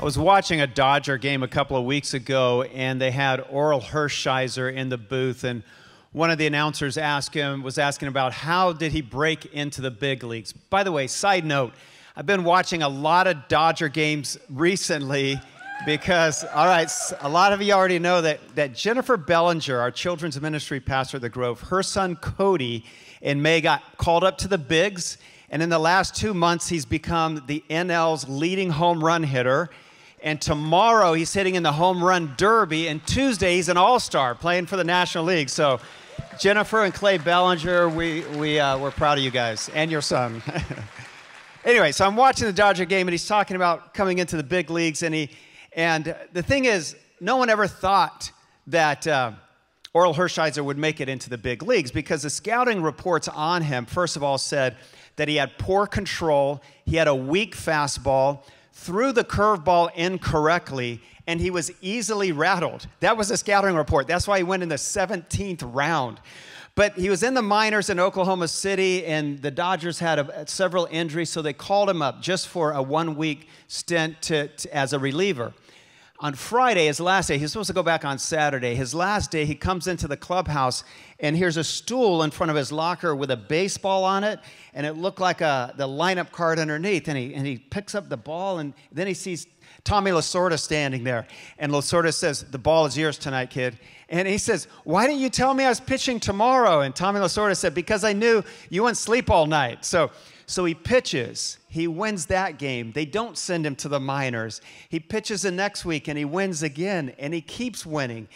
was watching a Dodger game a couple of weeks ago, and they had Orel Hershiser in the booth, and one of the announcers was asking about how did he break into the big leagues. By the way, side note, I've been watching a lot of Dodger games recently because, all right, a lot of you already know that Jennifer Bellinger, our children's ministry pastor at the Grove, her son Cody in May got called up to the bigs, and in the last 2 months, he's become the NL's leading home run hitter. And tomorrow, he's hitting in the home run derby. And Tuesday, he's an all-star playing for the National League. So, Jennifer and Clay Bellinger, we're proud of you guys and your son. Anyway, so I'm watching the Dodger game, and he's talking about coming into the big leagues. And the thing is, no one ever thought that Orel Hershiser would make it into the big leagues because the scouting reports on him, first of all, said that he had poor control, he had a weak fastball, threw the curveball incorrectly, and he was easily rattled. That was a scouting report. That's why he went in the 17th round. But he was in the minors in Oklahoma City, and the Dodgers had several injuries, so they called him up just for a 1-week stint as a reliever. On Friday, his last day, he's supposed to go back on Saturday. His last day, he comes into the clubhouse, and here's a stool in front of his locker with a baseball on it, and it looked like the lineup card underneath. And he picks up the ball, and then he sees Tommy Lasorda standing there. And Lasorda says, "The ball is yours tonight, kid." And he says, "Why didn't you tell me I was pitching tomorrow?" And Tommy Lasorda said, "Because I knew you wouldn't sleep all night." So he pitches. He wins that game. They don't send him to the minors. He pitches the next week, and he wins again, and he keeps winning.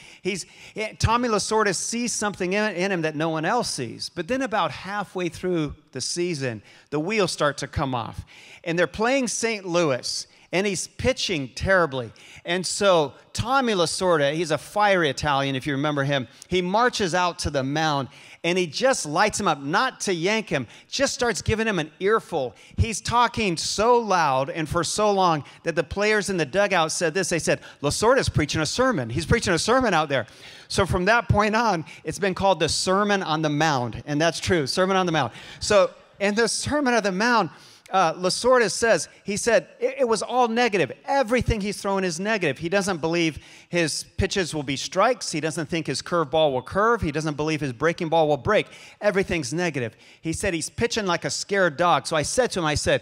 Tommy Lasorda sees something in him that no one else sees. But then about halfway through the season, the wheels start to come off. And they're playing St. Louis, and he's pitching terribly. And so Tommy Lasorda, he's a fiery Italian, if you remember him, he marches out to the mound, and he just lights him up, not to yank him, just starts giving him an earful. He's talking so loud and for so long that the players in the dugout said this. They said, "Lasorda's preaching a sermon. He's preaching a sermon out there." So from that point on, it's been called the Sermon on the Mound. And that's true, Sermon on the Mound. So in the Sermon on the Mound, Lasorda says, he said, it was all negative. Everything he's throwing is negative. He doesn't believe his pitches will be strikes. He doesn't think his curveball will curve. He doesn't believe his breaking ball will break. Everything's negative. He said he's pitching like a scared dog. So I said to him,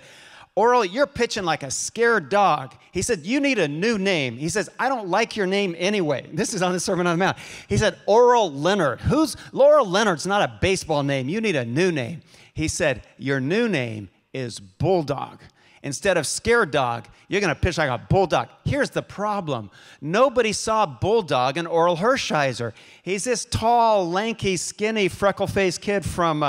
"Orel, you're pitching like a scared dog." He said, "You need a new name." He says, "I don't like your name anyway." This is on the Sermon on the Mount. He said, "Orel Leonard." Laurel Leonard's not a baseball name. You need a new name. He said, "Your new name is Bulldog. Instead of scared dog, you're going to pitch like a bulldog." Here's the problem. Nobody saw Bulldog in Orel Hershiser. He's this tall, lanky, skinny, freckle-faced kid from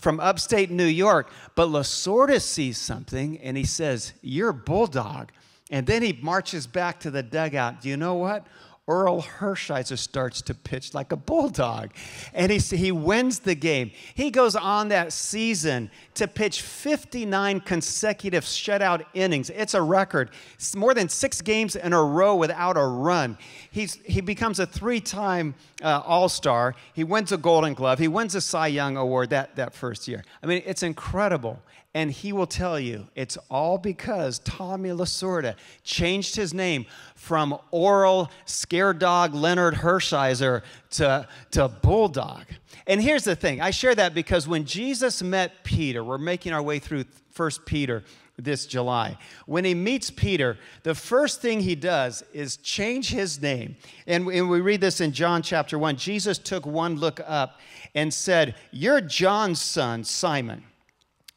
upstate New York. But Lasorda sees something, and he says, "You're Bulldog." And then he marches back to the dugout. Do you know what? Orel Hershiser starts to pitch like a bulldog, and he wins the game. He goes on that season to pitch 59 consecutive shutout innings. It's a record. It's more than 6 games in a row without a run. He becomes a 3-time All-Star. He wins a Golden Glove. He wins a Cy Young Award that first year. I mean, it's incredible. And he will tell you it's all because Tommy Lasorda changed his name from Orel Scared Dog Leonard Hershiser to Bulldog. And here's the thing. I share that because when Jesus met Peter, we're making our way through 1 Peter this July. When he meets Peter, the first thing he does is change his name. And we read this in John chapter 1. Jesus took one look up and said, "You're John's son, Simon.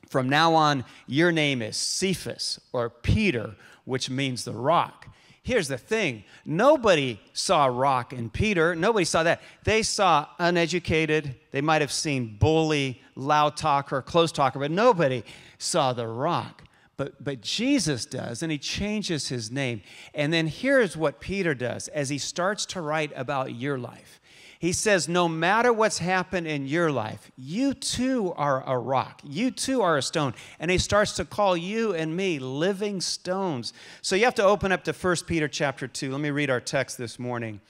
From now on, your name is Cephas," or Peter, which means the rock. Here's the thing. Nobody saw a rock in Peter. Nobody saw that. They saw uneducated. They might have seen bully, loud talker, close talker, but nobody saw the rock. But Jesus does, and he changes his name. And then here's what Peter does as he starts to write about your life. He says, no matter what's happened in your life, you too are a rock. You too are a stone. And he starts to call you and me living stones. So you have to open up to 1 Peter chapter 2. Let me read our text this morning.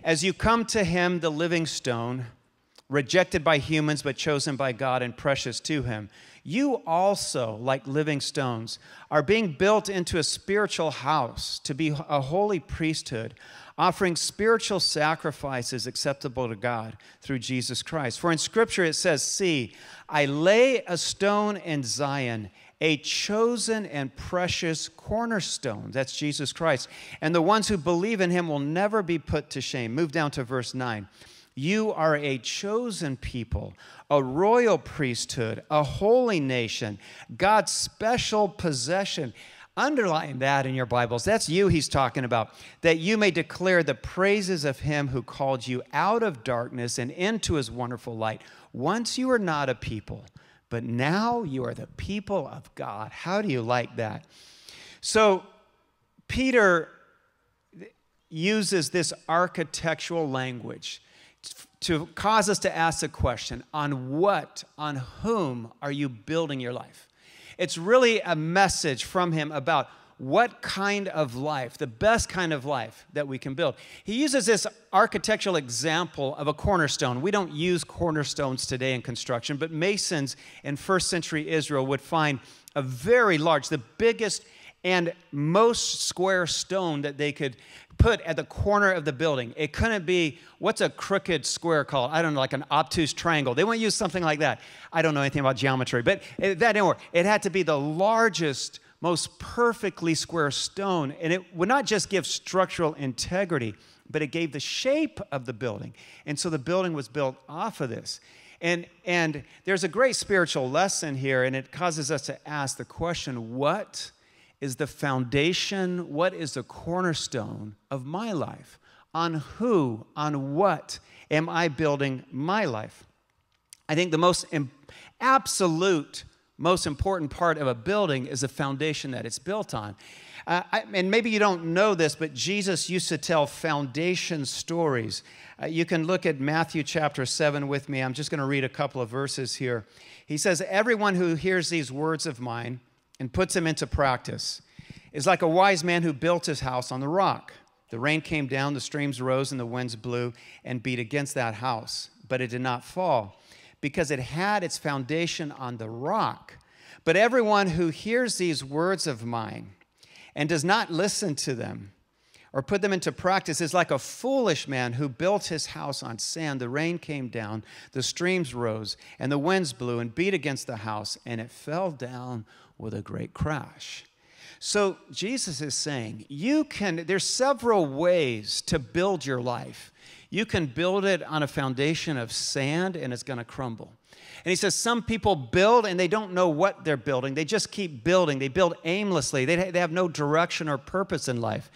"As you come to him, the living stone, rejected by humans but chosen by God and precious to him. You also, like living stones, are being built into a spiritual house to be a holy priesthood, offering spiritual sacrifices acceptable to God through Jesus Christ. For in Scripture it says, "See, I lay a stone in Zion, a chosen and precious cornerstone." That's Jesus Christ. "And the ones who believe in him will never be put to shame." Move down to verse 9. "You are a chosen people, a royal priesthood, a holy nation, God's special possession." Underline that in your Bibles. That's you he's talking about. "That you may declare the praises of him who called you out of darkness and into his wonderful light. Once you were not a people, but now you are the people of God." How do you like that? So Peter uses this architectural language to cause us to ask the question, on whom are you building your life? It's really a message from him about what kind of life, the best kind of life that we can build. He uses this architectural example of a cornerstone. We don't use cornerstones today in construction, but masons in first century Israel would find a very large, the biggest and most square stone that they could put at the corner of the building. It couldn't be, what's a crooked square called? I don't know, like an obtuse triangle. They wouldn't use something like that. I don't know anything about geometry, but that didn't work. It had to be the largest, most perfectly square stone, and it would not just give structural integrity, but it gave the shape of the building. And so the building was built off of this. And there's a great spiritual lesson here, and it causes us to ask the question, what is the foundation, what is the cornerstone of my life? On what am I building my life? I think the absolute most important part of a building is the foundation that it's built on. And maybe you don't know this, but Jesus used to tell foundation stories. You can look at Matthew chapter 7 with me. I'm just going to read a couple of verses here. He says, "Everyone who hears these words of mine and puts them into practice is like a wise man who built his house on the rock. The rain came down, the streams rose, and the winds blew and beat against that house. But it did not fall, because it had its foundation on the rock. But everyone who hears these words of mine and does not listen to them or put them into practice is like a foolish man who built his house on sand. The rain came down, the streams rose, and the winds blew and beat against the house, and it fell down with a great crash." So Jesus is saying, there's several ways to build your life. You can build it on a foundation of sand, and it's going to crumble. And he says some people build, and they don't know what they're building. They just keep building. They build aimlessly. They have no direction or purpose in life.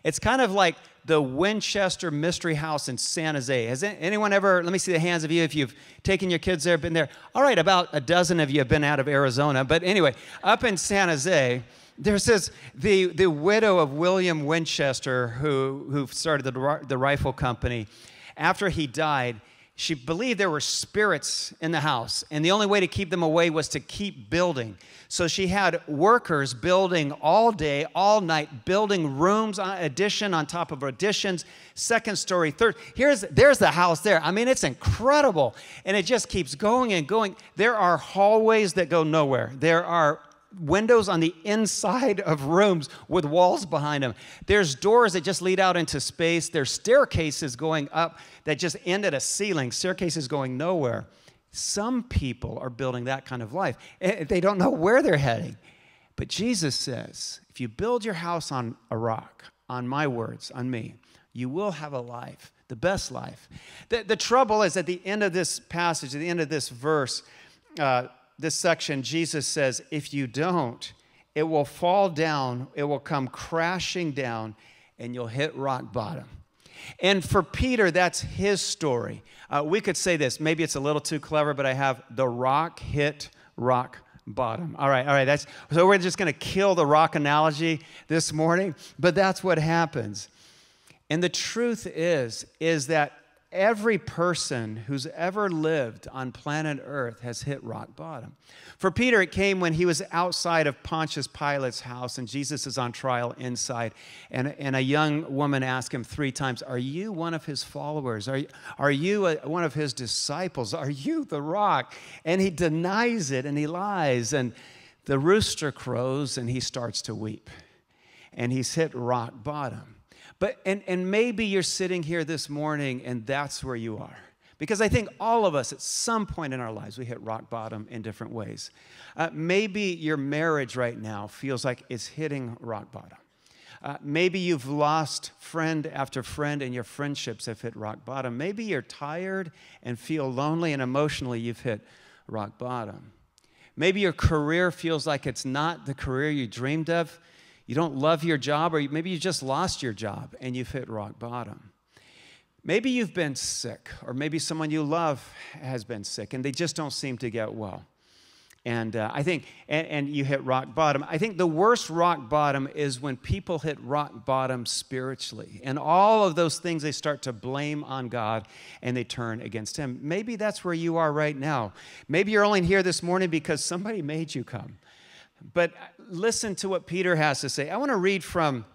It's kind of like the Winchester Mystery House in San Jose. Has anyone ever, let me see the hands of you if you've taken your kids there, been there. All right, about a dozen of you have been out of Arizona. But anyway, up in San Jose, there's the widow of William Winchester who started the rifle company. After he died, she believed there were spirits in the house, and the only way to keep them away was to keep building. So she had workers building all day, all night, building rooms, addition on top of additions, second story, third. There's the house there. I mean, it's incredible, and it just keeps going and going. There are hallways that go nowhere. There are windows on the inside of rooms with walls behind them. There's doors that just lead out into space. There's staircases going up that just end at a ceiling, staircases going nowhere. Some people are building that kind of life. They don't know where they're heading. But Jesus says, if you build your house on a rock, on my words, on me, you will have a life, the best life. The trouble is at the end of this passage, at the end of this verse, this section, Jesus says, if you don't, it will fall down, it will come crashing down, and you'll hit rock bottom. And for Peter, that's his story. We could say this. Maybe it's a little too clever, but I have the rock hit rock bottom. All right. So we're just going to kill the rock analogy this morning, but that's what happens. And the truth is that every person who's ever lived on planet Earth has hit rock bottom. For Peter, it came when he was outside of Pontius Pilate's house, and Jesus is on trial inside. And a young woman asked him 3 times, "Are you one of his followers? Are you one of his disciples? Are you the rock?" And he denies it, and he lies. And the rooster crows, and he starts to weep. And he's hit rock bottom. But and maybe you're sitting here this morning and that's where you are. Because I think all of us at some point in our lives, we hit rock bottom in different ways. Maybe your marriage right now feels like it's hitting rock bottom. Maybe you've lost friend after friend and your friendships have hit rock bottom. Maybe you're tired and feel lonely and emotionally you've hit rock bottom. Maybe your career feels like it's not the career you dreamed of. You don't love your job, or maybe you just lost your job and you've hit rock bottom. Maybe you've been sick, or maybe someone you love has been sick and they just don't seem to get well. And I think, and you hit rock bottom. I think the worst rock bottom is when people hit rock bottom spiritually. And all of those things they start to blame on God and they turn against Him. Maybe that's where you are right now. Maybe you're only here this morning because somebody made you come. But listen to what Peter has to say. I want to read from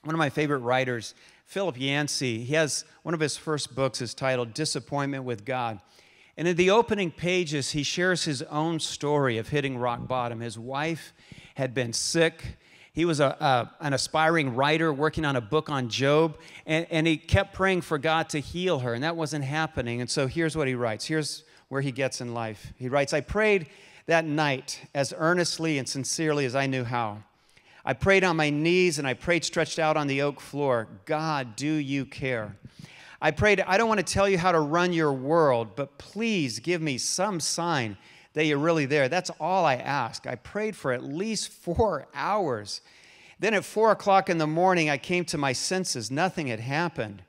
one of my favorite writers, Philip Yancey. He has one of his first books is titled Disappointment with God. And in the opening pages, he shares his own story of hitting rock bottom. His wife had been sick. He was an aspiring writer working on a book on Job, and he kept praying for God to heal her, and that wasn't happening. And so here's what he writes. Here's where he gets in life. He writes, "I prayed that night as earnestly and sincerely as I knew how. I prayed on my knees and I prayed stretched out on the oak floor. God, do you care? I prayed, I don't want to tell you how to run your world, but please give me some sign that you're really there. That's all I ask. I prayed for at least 4 hours. Then at 4 o'clock in the morning, I came to my senses. Nothing had happened.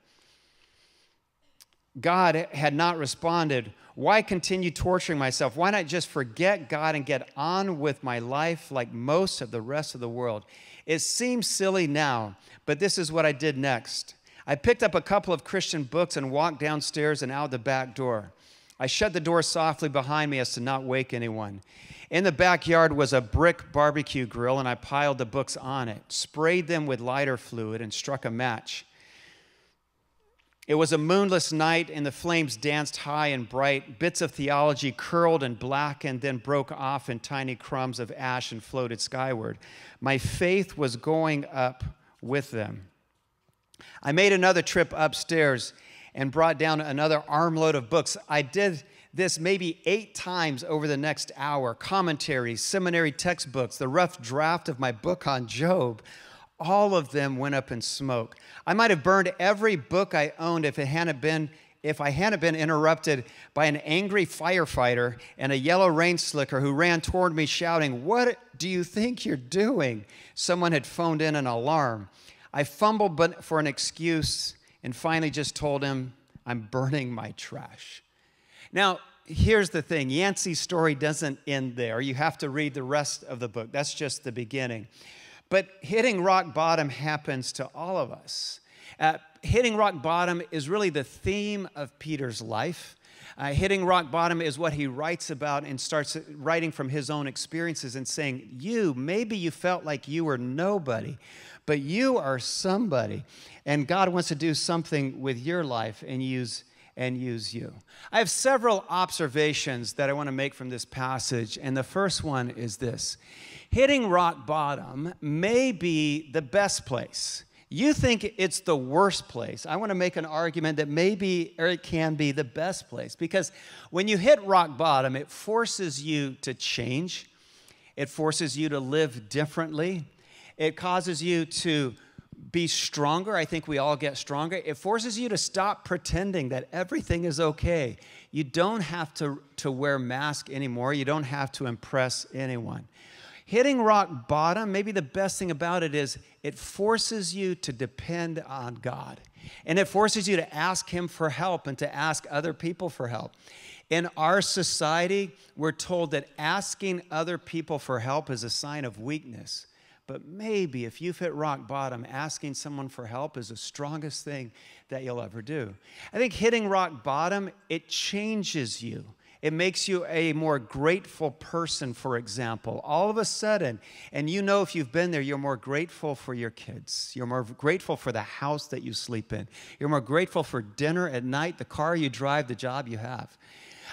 God had not responded. Why continue torturing myself? Why not just forget God and get on with my life like most of the rest of the world? It seems silly now, but this is what I did next. I picked up a couple of Christian books and walked downstairs and out the back door. I shut the door softly behind me as to not wake anyone. In the backyard was a brick barbecue grill, and I piled the books on it, sprayed them with lighter fluid, and struck a match. It was a moonless night, and the flames danced high and bright. Bits of theology curled and blackened, then broke off in tiny crumbs of ash and floated skyward. My faith was going up with them. I made another trip upstairs and brought down another armload of books. I did this maybe 8 times over the next hour. Commentaries, seminary textbooks, the rough draft of my book on Job. All of them went up in smoke. I might have burned every book I owned if I hadn't been interrupted by an angry firefighter and a yellow rain slicker who ran toward me shouting, "What do you think you're doing?" Someone had phoned in an alarm. I fumbled for an excuse and finally just told him, "I'm burning my trash." Now, here's the thing. Yancey's story doesn't end there. You have to read the rest of the book. That's just the beginning. But hitting rock bottom happens to all of us. Hitting rock bottom is really the theme of Peter's life. Hitting rock bottom is what he writes about and starts writing from his own experiences and saying, maybe you felt like you were nobody, but you are somebody. And God wants to do something with your life and use you. I have several observations that I want to make from this passage, and the first one is this. Hitting rock bottom may be the best place. You think it's the worst place. I want to make an argument that maybe, or it can be the best place, because when you hit rock bottom, it forces you to change. It forces you to live differently. It causes you to be stronger. I think we all get stronger. It forces you to stop pretending that everything is okay. You don't have to wear masks anymore. You don't have to impress anyone. Hitting rock bottom, maybe the best thing about it is it forces you to depend on God. And it forces you to ask Him for help and to ask other people for help. In our society, we're told that asking other people for help is a sign of weakness. But maybe if you've hit rock bottom, asking someone for help is the strongest thing that you'll ever do. I think hitting rock bottom, it changes you. It makes you a more grateful person, for example. All of a sudden, and you know if you've been there, you're more grateful for your kids. You're more grateful for the house that you sleep in. You're more grateful for dinner at night, the car you drive, the job you have.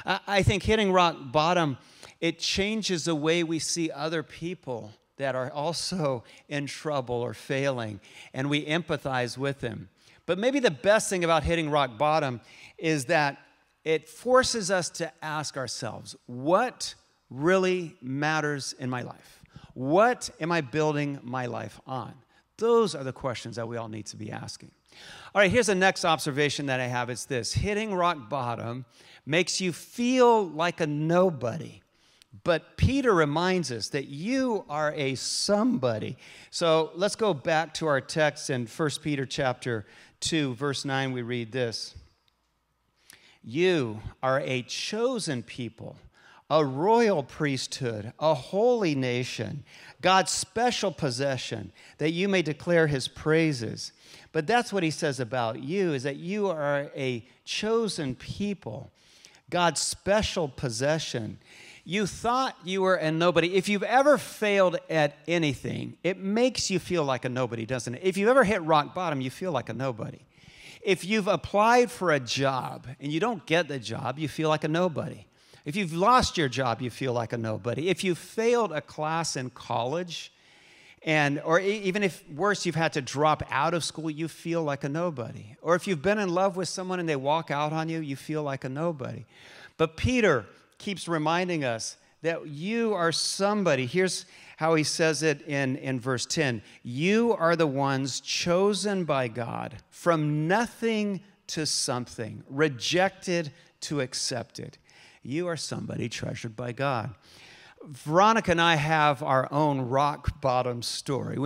I think hitting rock bottom, it changes the way we see other people that are also in trouble or failing, and we empathize with them. But maybe the best thing about hitting rock bottom is that it forces us to ask ourselves, what really matters in my life? What am I building my life on? Those are the questions that we all need to be asking. All right, here's the next observation that I have. It's this: hitting rock bottom makes you feel like a nobody. But Peter reminds us that you are a somebody. So let's go back to our text in 1 Peter chapter 2, verse 9. We read this: you are a chosen people, a royal priesthood, a holy nation, God's special possession, that you may declare his praises. But that's what he says about you, is that you are a chosen people, God's special possession. You thought you were a nobody. If you've ever failed at anything, it makes you feel like a nobody, doesn't it? If you've ever hit rock bottom, you feel like a nobody. If you've applied for a job and you don't get the job, you feel like a nobody. If you've lost your job, you feel like a nobody. If you failed a class in college, or even if worse, you've had to drop out of school, you feel like a nobody. Or if you've been in love with someone and they walk out on you, you feel like a nobody. But Peter keeps reminding us that you are somebody. Here's how he says it in verse 10. You are the ones chosen by God from nothing to something, rejected to accepted. You are somebody treasured by God. Veronica and I have our own rock bottom story.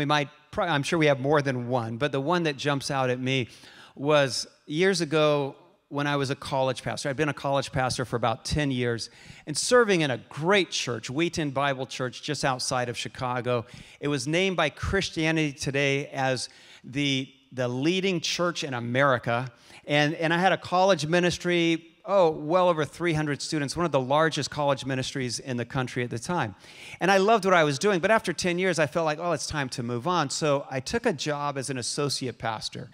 I'm sure we have more than one, but the one that jumps out at me was years ago when I was a college pastor. I'd been a college pastor for about 10 years and serving in a great church, Wheaton Bible Church, just outside of Chicago. It was named by Christianity Today as the leading church in America. And I had a college ministry, well over 300 students, one of the largest college ministries in the country at the time. And I loved what I was doing, but after 10 years, I felt like, it's time to move on. So I took a job as an associate pastor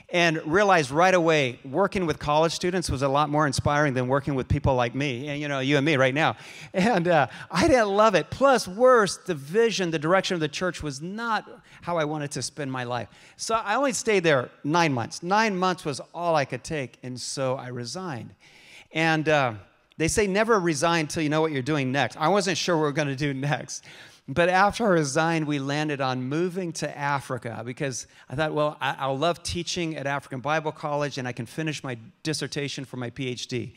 and realized right away working with college students was a lot more inspiring than working with people like me, and you and me right now. And I didn't love it. Plus, worse, the vision, the direction of the church was not how I wanted to spend my life. So I only stayed there 9 months. 9 months was all I could take, and so I resigned. And they say never resign until you know what you're doing next. I wasn't sure what we were going to do next. But after I resigned, we landed on moving to Africa because I thought, I'll love teaching at African Bible College and I can finish my dissertation for my PhD.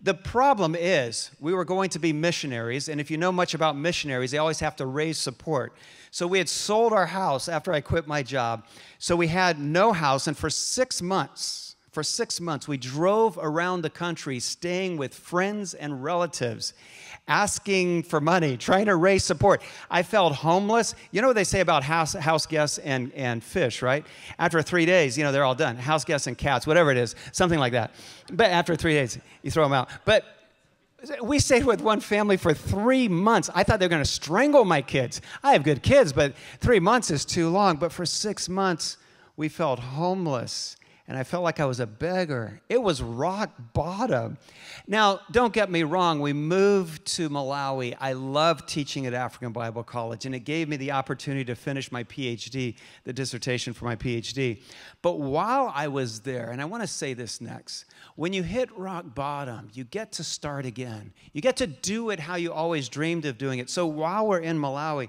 The problem is we were going to be missionaries, and if you know much about missionaries, they always have to raise support. So we had sold our house after I quit my job, so we had no house, and for 6 months, we drove around the country staying with friends and relatives, asking for money, trying to raise support. I felt homeless. You know what they say about house guests and fish, right? After 3 days, they're all done. House guests and cats, whatever it is, something like that. But after 3 days, you throw them out. But we stayed with one family for 3 months. I thought they were going to strangle my kids. I have good kids, but 3 months is too long. But for 6 months, we felt homeless. And I felt like I was a beggar. It was rock bottom. Now, don't get me wrong. We moved to Malawi. I love teaching at African Bible College, and it gave me the opportunity to finish my PhD, the dissertation for my PhD. But while I was there, and I want to say this next, when you hit rock bottom, you get to start again. You get to do it how you always dreamed of doing it. So while we're in Malawi,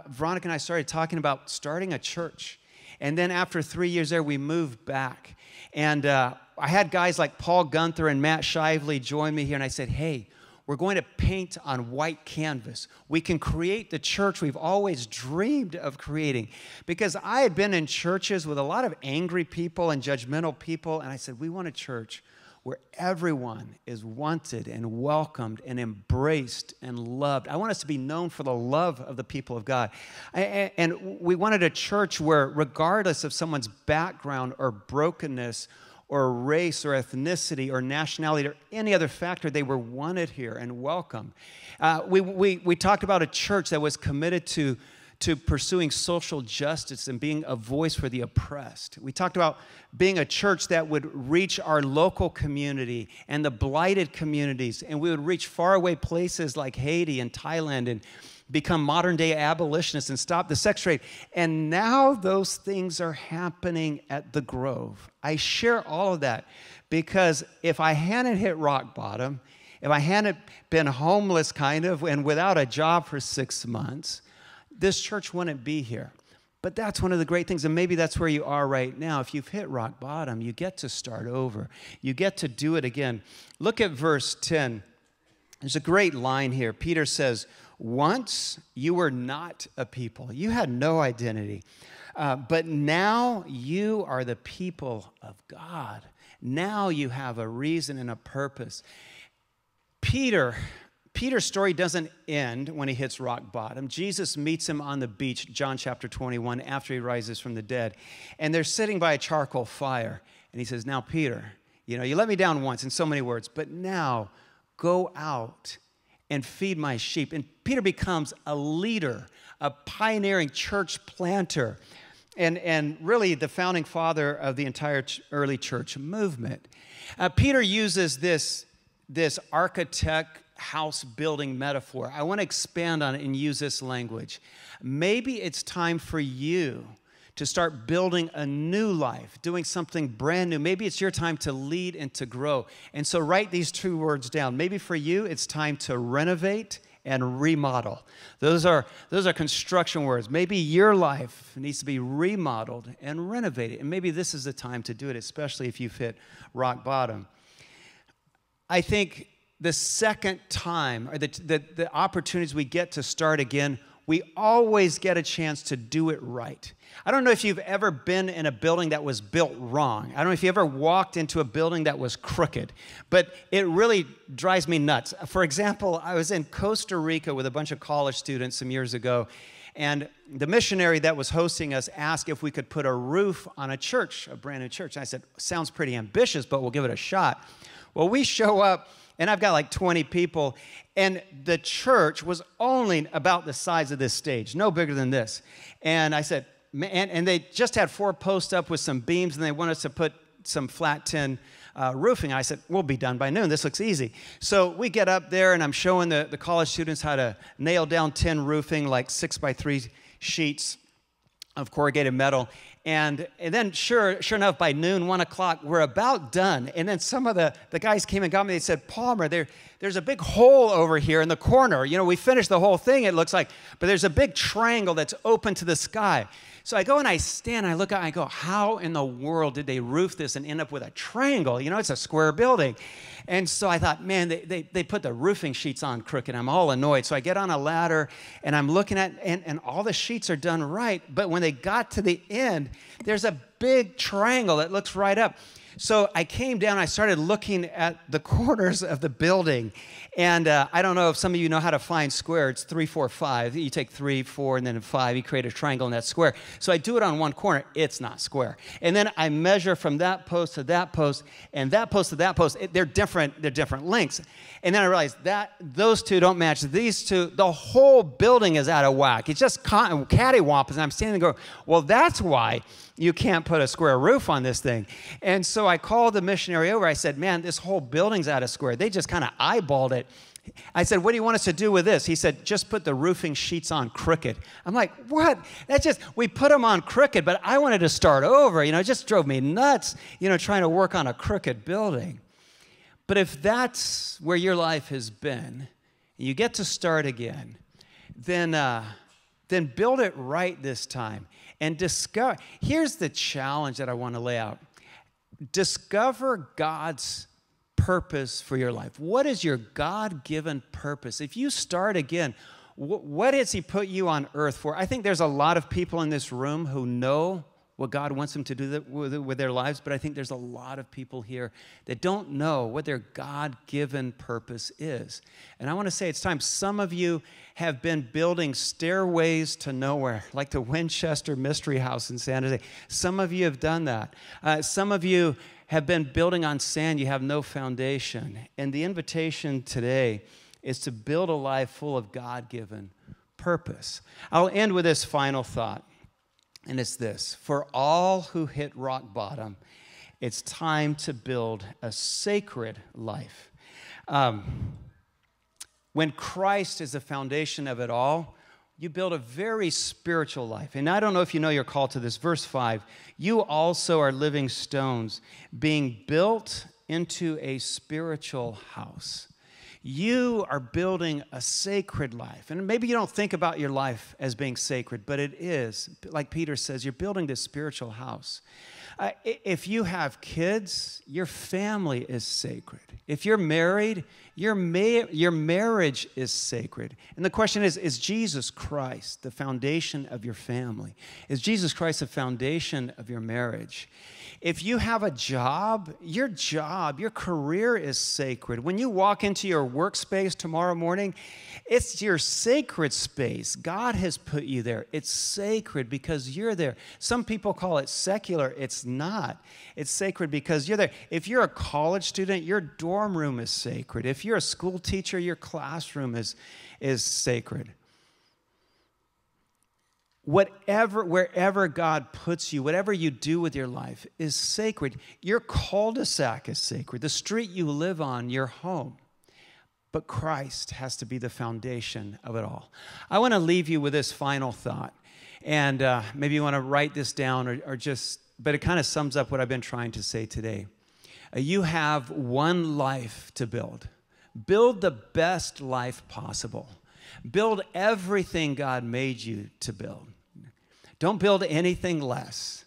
Veronica and I started talking about starting a church. And then after 3 years there, we moved back. And I had guys like Paul Gunther and Matt Shively join me here. And I said, hey, we're going to paint on white canvas. We can create the church we've always dreamed of creating. Because I had been in churches with a lot of angry people and judgmental people. And I said, we want a church where everyone is wanted and welcomed and embraced and loved. I want us to be known for the love of the people of God. And we wanted a church where, regardless of someone's background or brokenness or race or ethnicity or nationality or any other factor, they were wanted here and welcome. We talked about a church that was committed to pursuing social justice and being a voice for the oppressed. We talked about being a church that would reach our local community and the blighted communities, and we would reach faraway places like Haiti and Thailand and become modern-day abolitionists and stop the sex trade. And now those things are happening at the Grove. I share all of that because if I hadn't hit rock bottom, if I hadn't been homeless kind of and without a job for 6 months, this church wouldn't be here. But that's one of the great things, and maybe that's where you are right now. If you've hit rock bottom, you get to start over. You get to do it again. Look at verse 10. There's a great line here. Peter says, once you were not a people. You had no identity. But now you are the people of God. Now you have a reason and a purpose. Peter's story doesn't end when he hits rock bottom. Jesus meets him on the beach, John chapter 21, after he rises from the dead. And they're sitting by a charcoal fire. And he says, now, Peter, you let me down once in so many words, but now go out and feed my sheep. And Peter becomes a leader, a pioneering church planter, and really the founding father of the entire early church movement. Peter uses this architect house building metaphor. I want to expand on it and use this language. Maybe it's time for you to start building a new life, doing something brand new. Maybe it's your time to lead and to grow. And so write these two words down. Maybe for you, it's time to renovate and remodel. Those are construction words. Maybe your life needs to be remodeled and renovated. And maybe this is the time to do it, especially if you've hit rock bottom. I think the second time, or the opportunities we get to start again, we always get a chance to do it right. I don't know if you've ever been in a building that was built wrong. I don't know if you ever walked into a building that was crooked, but it really drives me nuts. For example, I was in Costa Rica with a bunch of college students some years ago, and the missionary that was hosting us asked if we could put a roof on a church, a brand new church. And I said, sounds pretty ambitious, but we'll give it a shot. Well, we show up, and I've got like 20 people, and the church was only about the size of this stage, no bigger than this. And I said, man, and they just had 4 posts up with some beams, and they wanted us to put some flat tin roofing. I said, we'll be done by noon. This looks easy. So we get up there, and I'm showing the college students how to nail down tin roofing, like 6x3 sheets of corrugated metal. And then sure enough, by noon, 1 o'clock, we're about done. And then some of the guys came and got me. They said, Palmer, there's a big hole over here in the corner. We finished the whole thing, it looks like, but there's a big triangle that's open to the sky. So I go and I stand, I look out, and I go, how in the world did they roof this and end up with a triangle? It's a square building. And so I thought, man, they put the roofing sheets on crooked. I'm all annoyed. So I get on a ladder, and I'm looking at, and all the sheets are done right. But when they got to the end, there's a big triangle that looks right up. So I came down, I started looking at the corners of the building. And I don't know if some of you know how to find square. It's 3, 4, 5. You take 3, 4, and then 5. You create a triangle in that square. So I do it on one corner. It's not square. And then I measure from that post to that post, and that post to that post. They're different lengths. And then I realized that those two don't match these two. The whole building is out of whack. It's just cattywampus. And I'm standing there going, well, that's why you can't put a square roof on this thing. And so I called the missionary over. I said, man, this whole building's out of square. They just kind of eyeballed it. I said, what do you want us to do with this? He said, just put the roofing sheets on crooked. I'm like, what? We put them on crooked, but I wanted to start over. It just drove me nuts, trying to work on a crooked building. But if that's where your life has been, and you get to start again, then build it right this time. And discover, here's the challenge that I want to lay out. Discover God's purpose for your life. What is your God-given purpose? If you start again, what has He put you on earth for? I think there's a lot of people in this room who know what God wants them to do with their lives, but I think there's a lot of people here that don't know what their God-given purpose is. And I want to say it's time. Some of you have been building stairways to nowhere, like the Winchester Mystery House in San Jose. Some of you have done that. Some of you have been building on sand. You have no foundation. And the invitation today is to build a life full of God-given purpose. I'll end with this final thought. And it's this: for all who hit rock bottom, it's time to build a sacred life. When Christ is the foundation of it all, you build a very spiritual life. And I don't know if you know your call to this. Verse 5, you also are living stones being built into a spiritual house. You are building a sacred life. And maybe you don't think about your life as being sacred, but it is. Like Peter says, you're building this spiritual house. If you have kids, your family is sacred. If you're married, your marriage is sacred. And the question is Jesus Christ the foundation of your family? Is Jesus Christ the foundation of your marriage? If you have a job, your career is sacred. When you walk into your workspace tomorrow morning, it's your sacred space. God has put you there. It's sacred because you're there. Some people call it secular. It's not. It's sacred because you're there. If you're a college student, your dorm room is sacred. If you're a school teacher, your classroom is sacred. Wherever God puts you, whatever you do with your life is sacred. Your cul-de-sac is sacred. The street you live on, your home. But Christ has to be the foundation of it all. I want to leave you with this final thought. And maybe you want to write this down but it kind of sums up what I've been trying to say today. You have one life to build. Build the best life possible. Build everything God made you to build. Don't build anything less.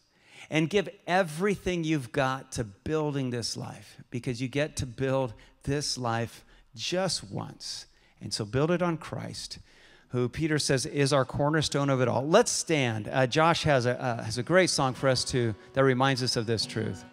And give everything you've got to building this life, because you get to build this life just once. And so build it on Christ, who Peter says is our cornerstone of it all. Let's stand. Josh has a great song for us that reminds us of this truth.